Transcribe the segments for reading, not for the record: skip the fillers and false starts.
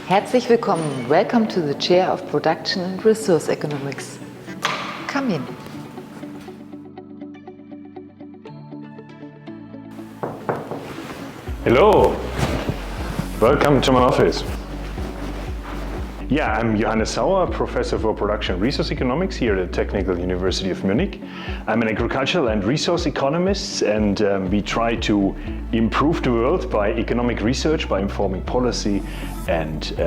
Herzlich willkommen. Welcome to the Chair of Production and Resource Economics. Come in. Hello. Welcome to my office. Yeah, I'm Johannes Sauer, Professor for Production and Resource Economics here at the Technical University of Munich. I'm an agricultural and resource economist, and we try to improve the world by economic research, by informing policy and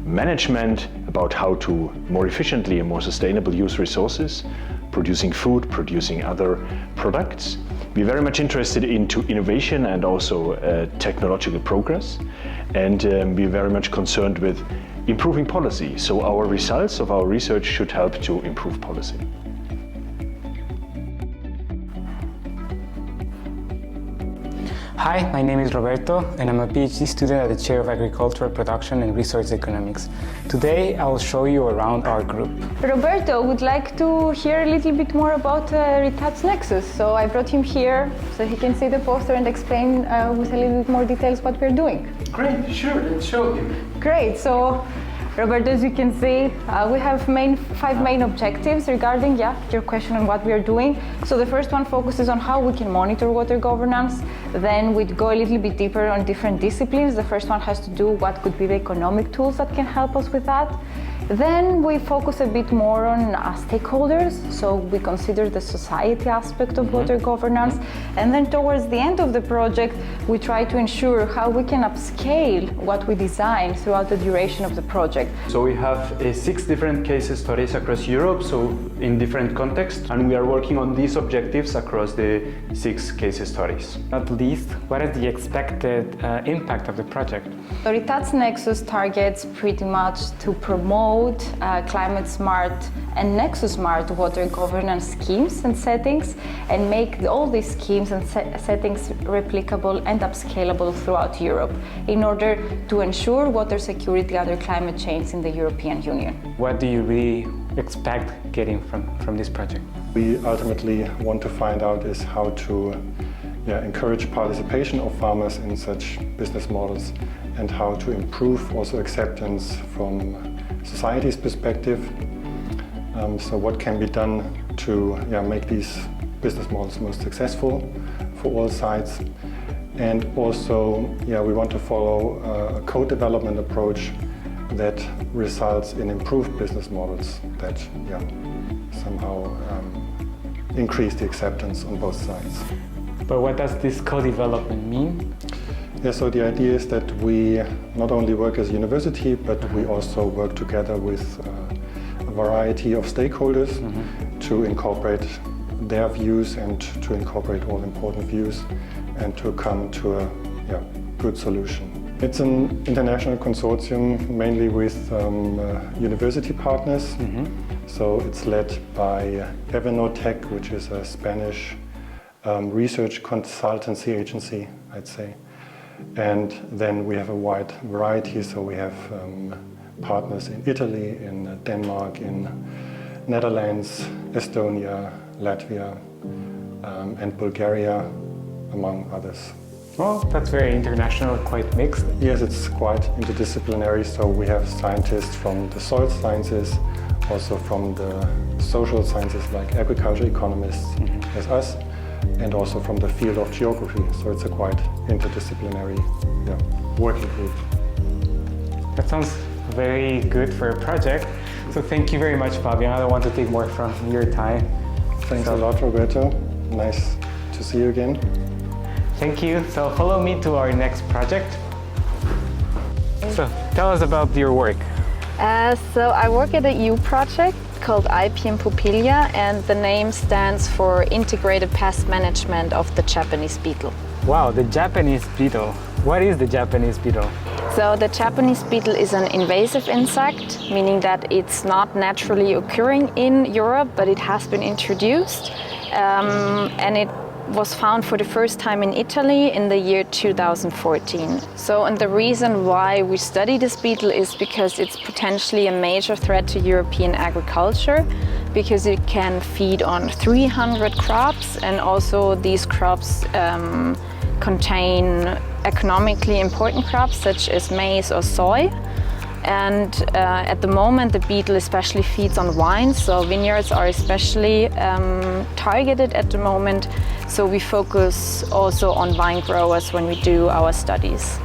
management about how to more efficiently and more sustainably use resources, producing food, producing other products. We're very much interested into innovation and also technological progress, and we're very much concerned with improving policy. So our results of our research should help to improve policy. Hi, my name is Roberto, and I'm a PhD student at the Chair of Agricultural Production and Resource Economics. Today, I will show you around our group. Roberto would like to hear a little bit more about Ritats Nexus, so I brought him here so he can see the poster and explain with a little bit more details what we're doing. Great, sure, let's show him. Great, so Roberto, as you can see, we have five main objectives regarding your question on what we are doing. So the first one focuses on how we can monitor water governance. Then we'd go a little bit deeper on different disciplines. The first one has to do what could be the economic tools that can help us with that. Then we focus a bit more on stakeholders, so we consider the society aspect of water governance. And then towards the end of the project, we try to ensure how we can upscale what we design throughout the duration of the project. So we have 6 different case studies across Europe, so in different contexts, and we are working on these objectives across the 6 case studies. Not least, what is the expected impact of the project? So Ritats Nexus targets pretty much to promote climate smart and Nexus smart water governance schemes and settings, and make all these schemes and settings replicable and upscalable throughout Europe in order to ensure water security under climate change in the European Union. What do you really expect getting from this project? We ultimately want to find out is how to encourage participation of farmers in such business models, and how to improve also acceptance from society's perspective. So what can be done to make these business models most successful for all sides. And also we want to follow a co-development approach that results in improved business models that somehow increase the acceptance on both sides. But what does this co-development mean? Yeah, so the idea is that we not only work as a university, but we also work together with a variety of stakeholders to incorporate their views and to incorporate all important views and to come to a good solution. It's an international consortium, mainly with university partners. So it's led by Wavecont, which is a Spanish research consultancy agency, I'd say. And then we have a wide variety, so we have partners in Italy, in Denmark, in Netherlands, Estonia, Latvia, and Bulgaria, among others. Well, that's very international, quite mixed. Yes, it's quite interdisciplinary, so we have scientists from the soil sciences, also from the social sciences like agriculture economists as us, and also from the field of geography. So it's a quite interdisciplinary working group. That sounds very good for a project. So thank you very much, Fabian. I don't want to take more from your time. Thanks a lot, Roberto. Nice to see you again. Thank you. So follow me to our next project. So tell us about your work. So I work at a EU project called IPM Pupilia, and the name stands for Integrated Pest Management of the Japanese Beetle. Wow, the Japanese beetle. What is the Japanese beetle? So the Japanese beetle is an invasive insect, meaning that it's not naturally occurring in Europe, but it has been introduced, and it was found for the first time in Italy in the year 2014. So, and the reason why we study this beetle is because it's potentially a major threat to European agriculture, because it can feed on 300 crops, and also these crops contain economically important crops such as maize or soy. And at the moment, the beetle especially feeds on vines, so vineyards are especially targeted at the moment. So we focus also on vine growers when we do our studies.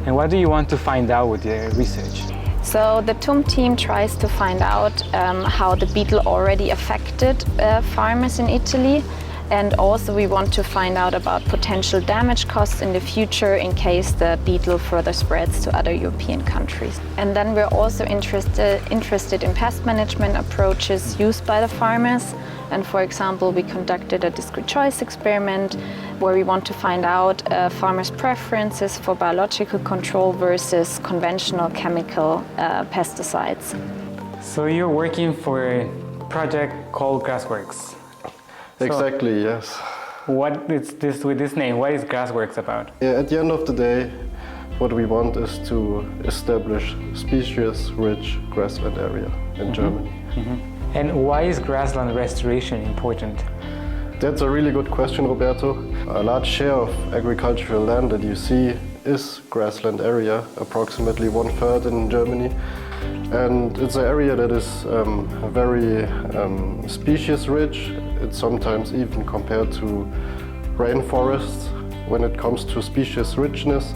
And what do you want to find out with the research? So the TUM team tries to find out how the beetle already affected farmers in Italy. And also we want to find out about potential damage costs in the future in case the beetle further spreads to other European countries. And then we're also interested in pest management approaches used by the farmers. And for example, we conducted a discrete choice experiment where we want to find out farmers' preferences for biological control versus conventional chemical pesticides. So you're working for a project called Grassworks. Exactly, yes. What is this with this name? What is Grassworks about? Yeah, at the end of the day, what we want is to establish species-rich grassland area in Germany. And why is grassland restoration important? That's a really good question, Roberto. A large share of agricultural land that you see is grassland area, approximately 1/3 in Germany. And it's an area that is very species-rich. It's sometimes even compared to rainforests when it comes to species richness.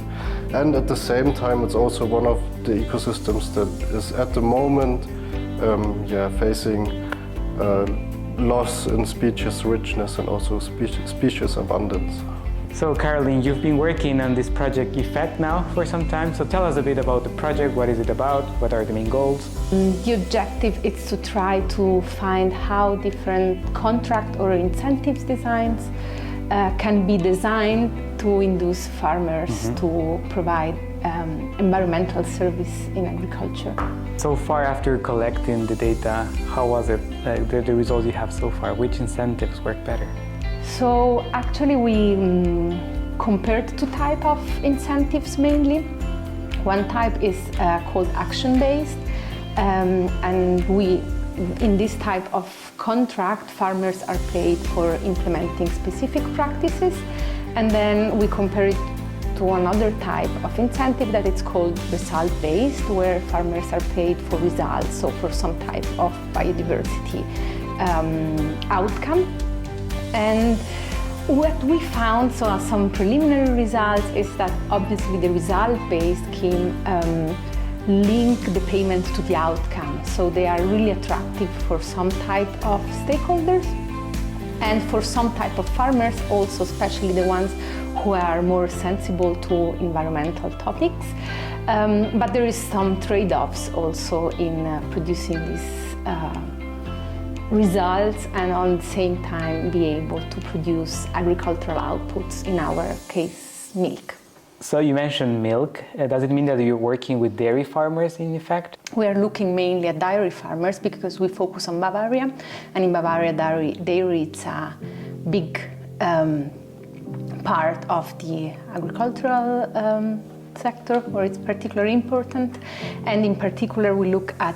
And at the same time, it's also one of the ecosystems that is at the moment facing loss in species richness and also species abundance. So Caroline, you've been working on this project EFFECT now for some time. So tell us a bit about the project. What is it about? What are the main goals? The objective is to try to find how different contract or incentives designs can be designed to induce farmers to provide environmental service in agriculture. So far, after collecting the data, how was it, the results you have so far? Which incentives work better? So actually we compared two types of incentives mainly. One type is called action-based, and in this type of contract, farmers are paid for implementing specific practices, and then we compare it to another type of incentive that it's called result-based, where farmers are paid for results, so for some type of biodiversity outcome. And what we found, so some preliminary results, is that obviously the result-based scheme link the payment to the outcome. So they are really attractive for some type of stakeholders and for some type of farmers also, especially the ones who are more sensible to environmental topics. But there is some trade-offs also in producing these results and on the same time be able to produce agricultural outputs, in our case, milk. So you mentioned milk. Does it mean that you're working with dairy farmers in effect? We are looking mainly at dairy farmers because we focus on Bavaria, and in Bavaria dairy is a big part of the agricultural sector where it's particularly important, and in particular we look at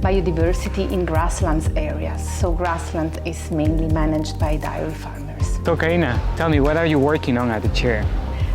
biodiversity in grasslands areas. So grassland is mainly managed by dairy farmers. So Karina, tell me, what are you working on at the chair?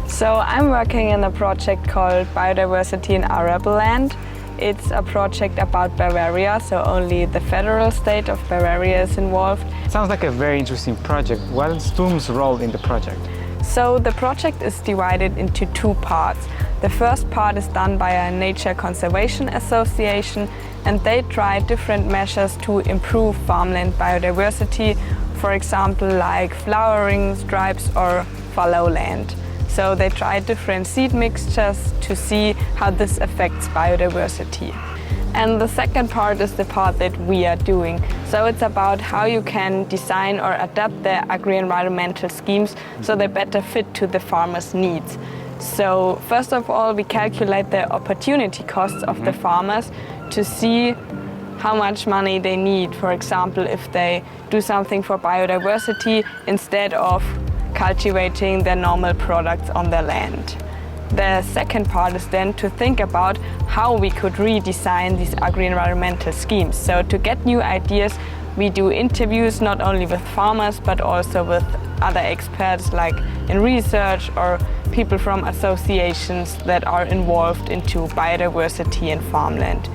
So I'm working in a project called Biodiversity in Arable Land. It's a project about Bavaria, so only the federal state of Bavaria is involved. Sounds like a very interesting project. What is TUM's role in the project? So the project is divided into two parts. The first part is done by a nature conservation association, and they try different measures to improve farmland biodiversity, for example like flowering stripes or fallow land. So they try different seed mixtures to see how this affects biodiversity. And the second part is the part that we are doing. So it's about how you can design or adapt the agri-environmental schemes so they better fit to the farmers' needs. So first of all, we calculate the opportunity costs of the farmers to see how much money they need. For example, if they do something for biodiversity instead of cultivating their normal products on their land. The second part is then to think about how we could redesign these agri-environmental schemes. So to get new ideas, We do interviews not only with farmers but also with other experts like in research or people from associations that are involved into biodiversity in farmland.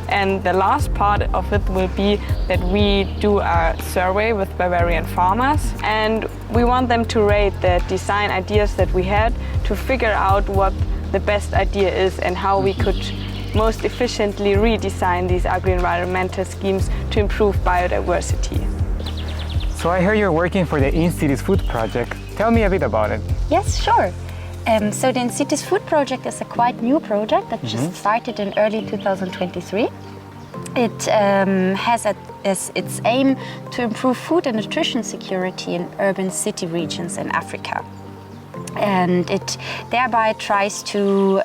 And the last part of it will be that we do a survey with Bavarian farmers, and we want them to rate the design ideas that we had to figure out what the best idea is and how we could most efficiently redesign these agri-environmental schemes to improve biodiversity. So I hear you're working for the In Cities Food Project. Tell me a bit about it. Yes, sure. So the In Cities Food Project is a quite new project that just started in early 2023. It has as its aim to improve food and nutrition security in urban city regions in Africa. And it thereby tries to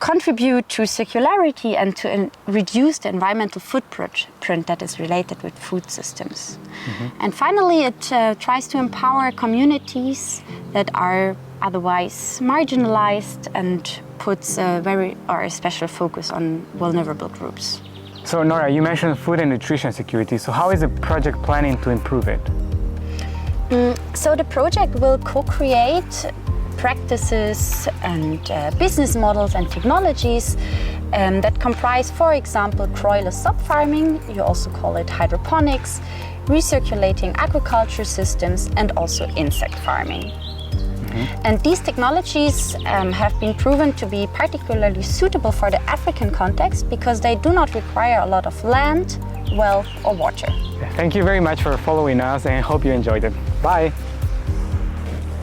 contribute to circularity and to reduce the environmental footprint that is related with food systems. And finally, it tries to empower communities that are otherwise marginalized and puts a special focus on vulnerable groups. So Nora, you mentioned food and nutrition security. So how is the project planning to improve it? So the project will co-create practices and business models and technologies that comprise, for example, broiler sub-farming, you also call it hydroponics, recirculating agriculture systems, and also insect farming. And these technologies have been proven to be particularly suitable for the African context because they do not require a lot of land, well, or water. Thank you very much for following us and I hope you enjoyed it. Bye!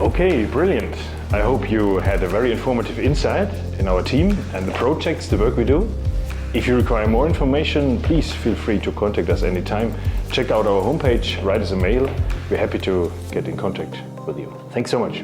Okay, brilliant. I hope you had a very informative insight in our team and the projects, the work we do. If you require more information, please feel free to contact us anytime. Check out our homepage, write us a mail. We're happy to get in contact with you. Thanks so much.